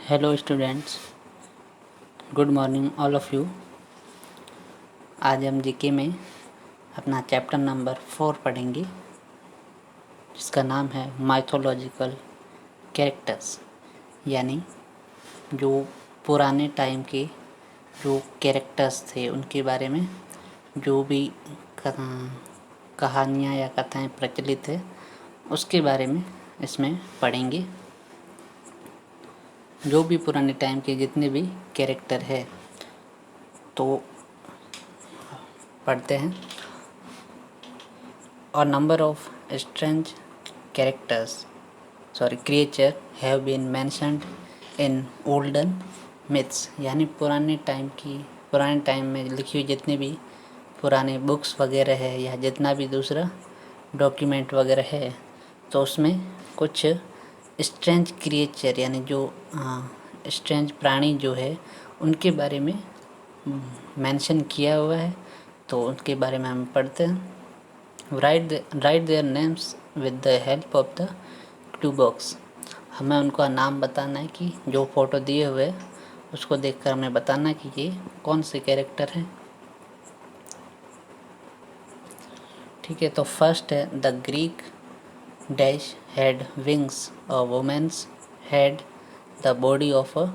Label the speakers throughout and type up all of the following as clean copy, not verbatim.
Speaker 1: Hello students, good morning all of you. आज हम GK में अपना चैप्टर नंबर 4 पढ़ेंगे, जिसका नाम है माइथोलॉजिकल कैरेक्टर्स, यानी जो पुराने टाइम के जो कैरेक्टर्स थे उनके बारे में जो भी कहानियाँ या कथाएँ प्रचलित है उसके बारे में इसमें पढ़ेंगे। जो भी पुराने टाइम के जितने भी कैरेक्टर है तो पढ़ते हैं। और number of strange creature have been mentioned in olden myths, यानी पुराने टाइम में लिखी हुई जितनी भी पुराने बुक्स वगैरह है या जितना भी दूसरा डॉक्यूमेंट वगैरह है तो उसमें कुछ स्ट्रेंज क्रिएचर यानी जो स्ट्रेंज प्राणी जो है उनके बारे में मेंशन किया हुआ है, तो उनके बारे में हम पढ़ते हैं। Right their names with the help of the clue box. हमें उनका नाम बताना है कि जो फ़ोटो दिए हुए उसको देखकर हमें बताना कि ये कौन से कैरेक्टर हैं। ठीक है, तो फर्स्ट है the Greek dash had wings, a women's had the body of a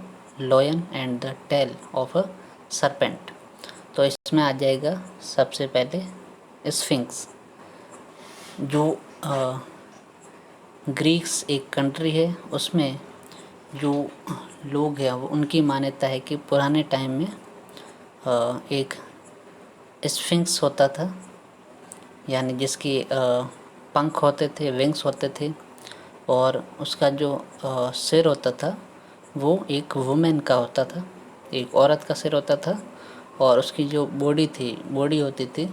Speaker 1: lion and the tail of a serpent. तो इसमें आ जाएगा सबसे पहले स्फिंक्स। जो ग्रीक्स एक कंट्री है, उसमें जो लोग हैं वो उनकी मान्यता है कि पुराने टाइम में एक स्फिंक्स होता था, यानी जिसकी पंख होते थे, विंग्स होते थे, और उसका जो सिर होता था वो एक वुमेन का होता था, एक औरत का सिर होता था, और उसकी जो बॉडी होती थी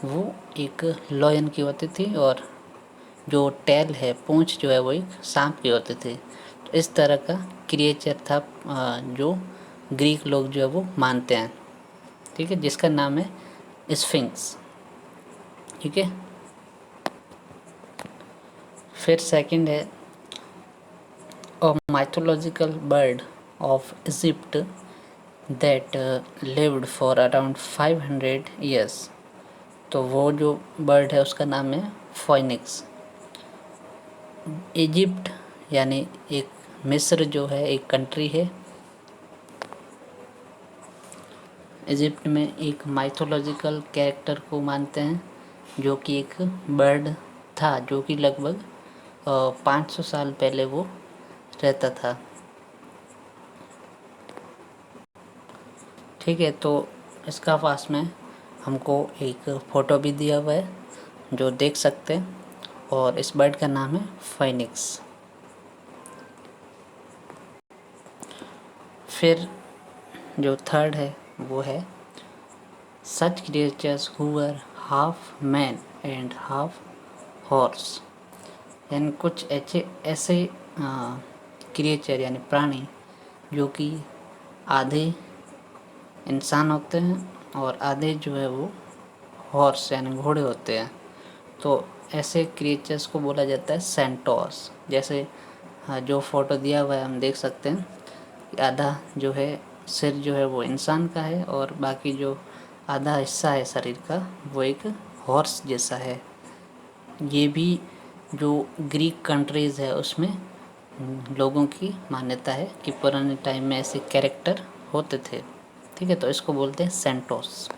Speaker 1: वो एक लॉयन की होती थी, और जो टेल है, पूंछ जो है वो एक सांप की होती थी। तो इस तरह का क्रिएचर था जो ग्रीक लोग जो है वो मानते हैं। ठीक है, जिसका नाम है स्फिंक्स। ठीक है, फिर सेकंड है अ mythological bird of Egypt that lived for around 500 years. तो वो जो बर्ड है उसका नाम है फोइनिक्स। इजिप्ट यानी एक मिस्र जो है एक कंट्री है। इजिप्ट में एक माइथोलॉजिकल कैरेक्टर को मानते हैं जो कि एक बर्ड था, जो कि लगभग 500 साल पहले वो रहता था। ठीक है, तो इसका पास में हमको एक फ़ोटो भी दिया हुआ है जो देख सकते हैं, और इस बर्ड का नाम है फाइनिक्स। फिर जो थर्ड है वो है such creatures who were half man and half horse, यानी कुछ ऐसे क्रिएचर यानी प्राणी जो कि आधे इंसान होते हैं और आधे जो है वो हॉर्स यानी घोड़े होते हैं। तो ऐसे क्रिएचर्स को बोला जाता है सेंटोर्स। जैसे जो फ़ोटो दिया हुआ है हम देख सकते हैं कि आधा जो है सिर जो है वो इंसान का है, और बाकी जो आधा हिस्सा है शरीर का वो एक हॉर्स जैसा है। ये भी जो ग्रीक कंट्रीज़ है उसमें लोगों की मान्यता है कि पुराने टाइम में ऐसे कैरेक्टर होते थे। ठीक है, तो इसको बोलते हैं सेंटोस।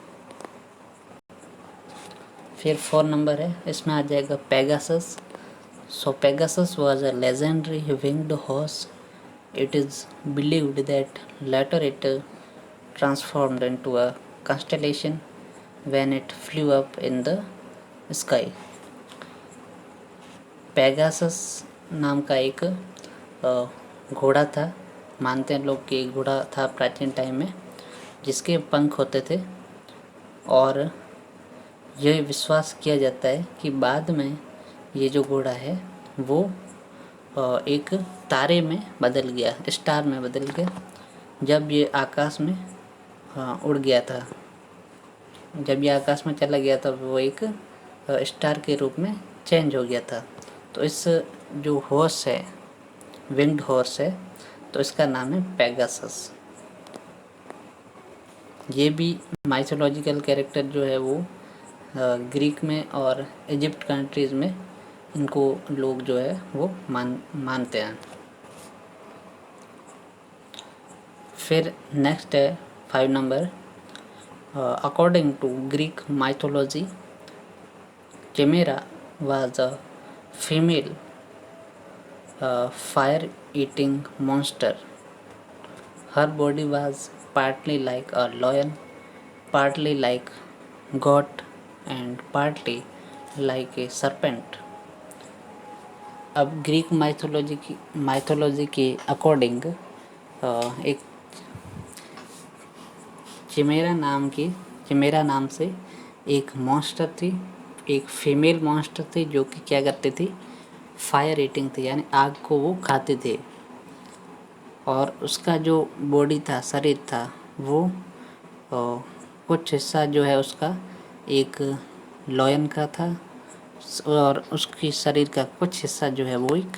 Speaker 1: फिर 4 नंबर है, इसमें आ जाएगा Pegasus. So Pegasus was a legendary winged horse. It is believed that later it transformed into a constellation when it flew up in the sky. Pegasus नाम का एक घोड़ा था। मानते हैं लोग कि एक घोड़ा था प्राचीन टाइम में जिसके पंख होते थे, और यह विश्वास किया जाता है कि बाद में ये जो घोड़ा है वो एक तारे में बदल गया, स्टार में बदल गया जब ये आकाश में उड़ गया था। जब ये आकाश में चला गया था वो एक स्टार के रूप में चेंज हो गया था। तो इस जो हॉर्स है, विंग्ड हॉर्स है, तो इसका नाम है पेगासस। ये भी माइथोलॉजिकल कैरेक्टर जो है वो ग्रीक में और इजिप्ट कंट्रीज़ में इनको लोग जो है वो मानते हैं। फिर नेक्स्ट है 5 number, according to Greek mythology chimera was a female fire eating monster. Her body was partly like a lion, partly like goat and partly like a serpent. अब ग्रीक माइथोलॉजी के अकॉर्डिंग एक Chimera नाम से एक monster थी, एक female monster थी जो कि क्या करती थी, फायर ईटिंग थी, यानी आग को वो खाते थे। और उसका जो बॉडी था, शरीर था, वो कुछ हिस्सा जो है उसका एक लॉयन का था और उसकी शरीर का कुछ हिस्सा जो है वो एक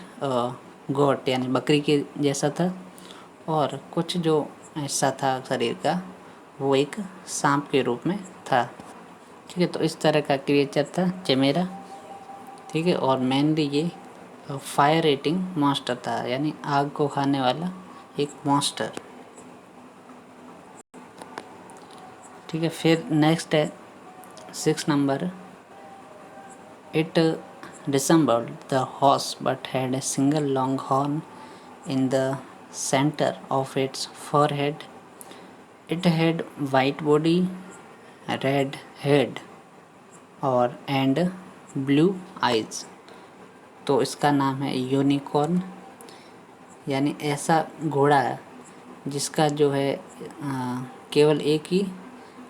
Speaker 1: गोट यानी बकरी के जैसा था और कुछ जो हिस्सा था शरीर का वो एक सांप के रूप में था। ठीक है, तो इस तरह का क्रिएचर था चिमेरा। ठीक है, और मेनली ये फायर ईटिंग मॉन्स्टर था, यानी आग को खाने वाला एक मॉन्स्टर। ठीक है, फिर नेक्स्ट है 6 number, it resembled the horse but had a single long horn in the center of its forehead. It had white body, red head और and blue eyes. तो इसका नाम है यूनिकॉर्न, यानी ऐसा घोड़ा है जिसका जो है केवल एक ही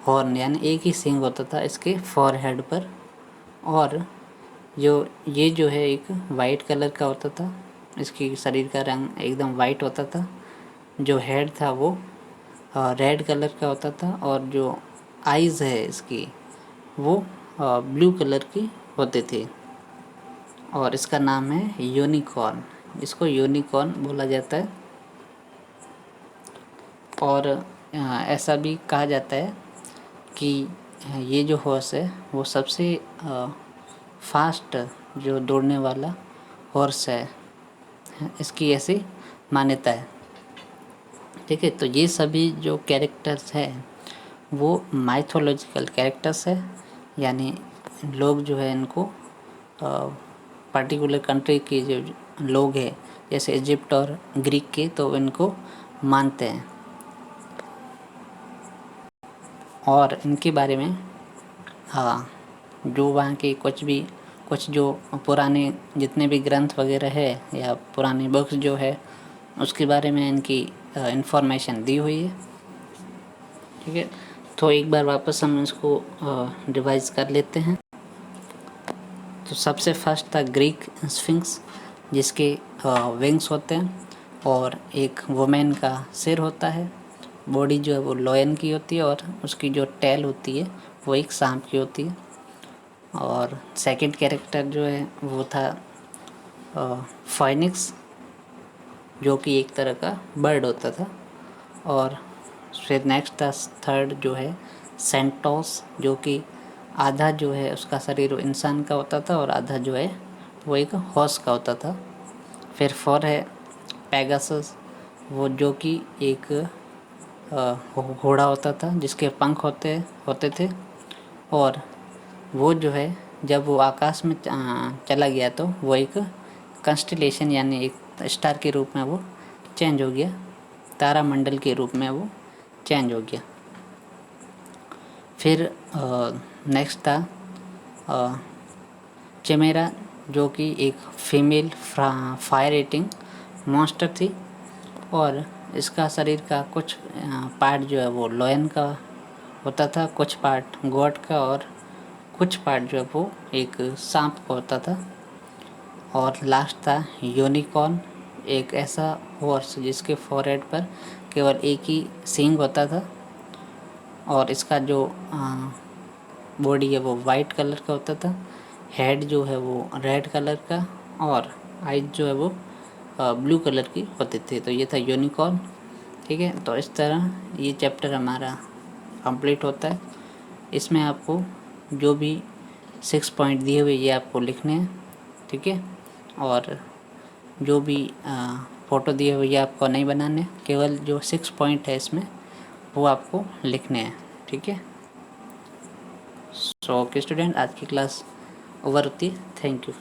Speaker 1: हॉर्न यानी एक ही सींग होता था इसके फॉरहेड पर, और ये जो है एक वाइट कलर का होता था, इसकी शरीर का रंग एकदम वाइट होता था, जो हेड था वो रेड कलर का होता था और जो आइज़ है इसकी वो ब्लू कलर की होती थी और इसका नाम है यूनिकॉर्न। इसको यूनिकॉर्न बोला जाता है। और ऐसा भी कहा जाता है कि ये जो हॉर्स है वो सबसे फास्ट जो दौड़ने वाला हॉर्स है, इसकी ऐसी मान्यता है। ठीक है, तो ये सभी जो कैरेक्टर्स हैं वो माइथोलॉजिकल कैरेक्टर्स है, यानी लोग जो है इनको पर्टिकुलर कंट्री के जो लोग हैं जैसे इजिप्ट और ग्रीक के, तो इनको मानते हैं और इनके बारे में जो वहाँ के कुछ जो पुराने जितने भी ग्रंथ वगैरह है या पुरानी बुक्स जो है उसके बारे में इनकी इंफॉर्मेशन दी हुई है। ठीक है, तो एक बार वापस हम इसको रिवाइज कर लेते हैं। तो सबसे फर्स्ट था ग्रीक स्फिंक्स, जिसके विंग्स होते हैं और एक वुमेन का सिर होता है, बॉडी जो है वो लॉयन की होती है और उसकी जो टेल होती है वो एक सांप की होती है। और सेकंड कैरेक्टर जो है वो था फाइनिक्स, जो कि एक तरह का बर्ड होता था। और फिर नेक्स्ट था थर्ड जो है सेंटोस, जो कि आधा जो है उसका शरीर इंसान का होता था और आधा जो है वो एक हॉर्स का होता था। फिर फोर है पेगासस, वो जो कि एक घोड़ा होता था जिसके पंख होते थे और वो जो है जब वो आकाश में चला गया तो वो एक कंस्टलेशन यानी एक स्टार के रूप में वो चेंज हो गया, तारामंडल के रूप में वो चेंज हो गया। फिर नेक्स्ट था चिमेरा, जो कि एक फीमेल फायर ईटिंग मॉन्स्टर थी और इसका शरीर का कुछ पार्ट जो है वो लॉयन का होता था, कुछ पार्ट गॉड का और कुछ पार्ट जो है वो एक सांप का होता था। और लास्ट था यूनिकॉर्न, एक ऐसा हॉर्स जिसके फॉरहेड पर केवल एक ही सींग होता था और इसका जो बॉडी है वो वाइट कलर का होता था, हेड जो है वो रेड कलर का और आइज जो है वो ब्लू कलर की होती थी। तो ये था यूनिकॉर्न। ठीक है, तो इस तरह ये चैप्टर हमारा कंप्लीट होता है। इसमें आपको जो भी 6 पॉइंट दिए हुए ये आपको लिखने हैं। ठीक है, और जो भी फ़ोटो दिए हुए ये आपको नहीं बनाने, केवल जो 6 पॉइंट है इसमें वो आपको लिखने हैं। ठीक है, सो ओके स्टूडेंट, आज की क्लास ओवर होती है। Thank you.